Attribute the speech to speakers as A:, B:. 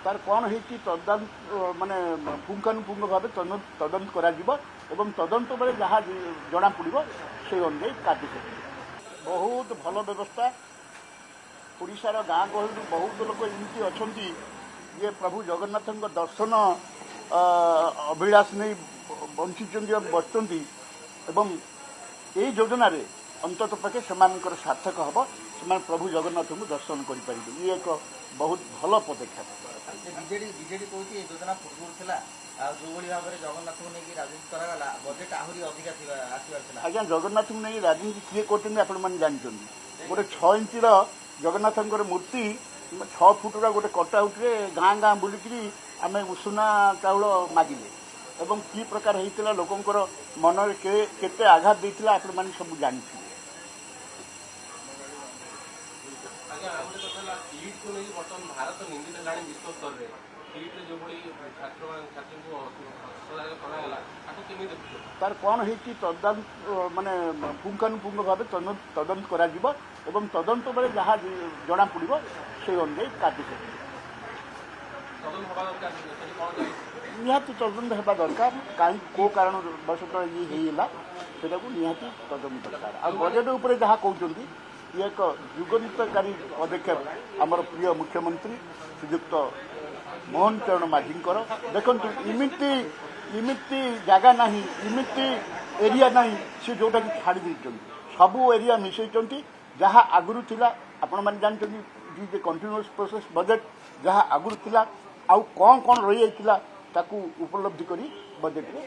A: তার କ'ଣ ହେଇଛି ମାନେ ପୁଙ୍ଖାନୁପୁଙ୍ଖ ଭାବେ ତଦନ୍ତ କରାଯିବ ଏବଂ ତଦନ୍ତ ବେଳେ ଯାହା ଜଣାପଡ଼ିବ ସେଇ ଅନୁଯାୟୀ କାର୍ଯ୍ୟ କରିବ। ବହୁତ ଭଲ ବ୍ୟବସ୍ଥା। ଓଡ଼ିଶାର ଗାଁ ଗହଳିରୁ ବହୁତ ଲୋକ ଏମିତି ଅଛନ୍ତି ଯେ ପ୍ରଭୁ ଜଗନ୍ନାଥଙ୍କ ଦର୍ଶନ ଅଭିଳାଷ ନେଇ ବଞ୍ଚିଛନ୍ତି ବସିଛନ୍ତି ଏବଂ ଏହି ଯୋଜନାରେ ଅନ୍ତତଃ ପକ୍ଷେ ସେମାନଙ୍କର ସାର୍ଥକ ହେବ, ସେମାନେ ପ୍ରଭୁ ଜଗନ୍ନାଥଙ୍କୁ ଦର୍ଶନ କରିପାରିବେ। ଇଏ ଏକ ବହୁତ ଭଲ ପଦକ୍ଷେପ।
B: ବିଜେଡି କହୁଛି ଏ ଯୋଜନା ପୂର୍ବରୁ ଥିଲା, ଆଉ ଯେଉଁଭଳି ଭାବରେ ଜଗନ୍ନାଥଙ୍କୁ ନେଇକି ରାଜନୀତି କରାଗଲା ବଜେଟ୍ ଆହୁରି ଅଧିକା ଆସିବାର ଥିଲା।
A: ଆଜ୍ଞା, ଜଗନ୍ନାଥଙ୍କୁ ନେଇ ରାଜନୀତି କିଏ କରୁଛନ୍ତି ଆପଣମାନେ ଜାଣିଛନ୍ତି। ଗୋଟେ 6 ଇଞ୍ଚର ଜଗନ୍ନାଥଙ୍କର ମୂର୍ତ୍ତି 6 ଫୁଟର ଗୋଟେ କଟଆଉଟରେ ଗାଁ ଗାଁ ବୁଲିକିରି ଆମେ ଉଷୁନା ଚାଉଳ ମାଗିଲେ ଏବଂ କି ପ୍ରକାର ହେଇଥିଲା, ଲୋକଙ୍କର ମନରେ କେତେ ଆଘାତ ଦେଇଥିଲା ଆପଣମାନେ ସବୁ ଜାଣିଥିବେ। ତାର କ'ଣ ହେଇଛି ମାନେ ପୁଙ୍ଖାନୁପୁଙ୍ଖ ଭାବେ ତଦନ୍ତ କରାଯିବ ଏବଂ ତଦନ୍ତ ବେଳେ ଯାହା ଜଣାପଡ଼ିବ ସେଇ ଅନୁଯାୟୀ କାର୍ଯ୍ୟ କରିବ। ନିହାତି ତଦନ୍ତ ହେବା ଦରକାର। କାହିଁକି କେଉଁ କାରଣବଶତଃ ଇଏ ହେଇଗଲା ସେଟାକୁ ନିହାତି ତଦନ୍ତ ଦରକାର। ଆଉ ବଜେଟ୍ ଉପରେ ଯାହା କହୁଛନ୍ତି ଇଏ ଏକ ଯୁଗାନ୍ତକାରୀ ପଦକ୍ଷେପ ଆମର ପ୍ରିୟ ମୁଖ୍ୟମନ୍ତ୍ରୀ ଶ୍ରୀଯୁକ୍ତ ମୋହନ ଚରଣ ମାଝୀଙ୍କର। ଦେଖନ୍ତୁ, ଇମିତି ଜାଗା ନାହିଁ, ଇମିତି ଏରିଆ ନାହିଁ ସେ ଯେଉଁଟାକି ଛାଡ଼ି ଦେଇଛନ୍ତି। ସବୁ ଏରିଆ ମିଶାଇଛନ୍ତି। ଯାହା ଆଗରୁ ଥିଲା ଆପଣମାନେ ଜାଣିଛନ୍ତି, ଯେ କଣ୍ଟିନ୍ୟୁଅସ୍ ପ୍ରୋସେସ୍ ବଜେଟ୍ ଯାହା ଆଗରୁ ଥିଲା ଆଉ କ'ଣ ରହିଯାଇଥିଲା ତାକୁ ଉପଲବ୍ଧି କରି ବଜେଟ୍ରେ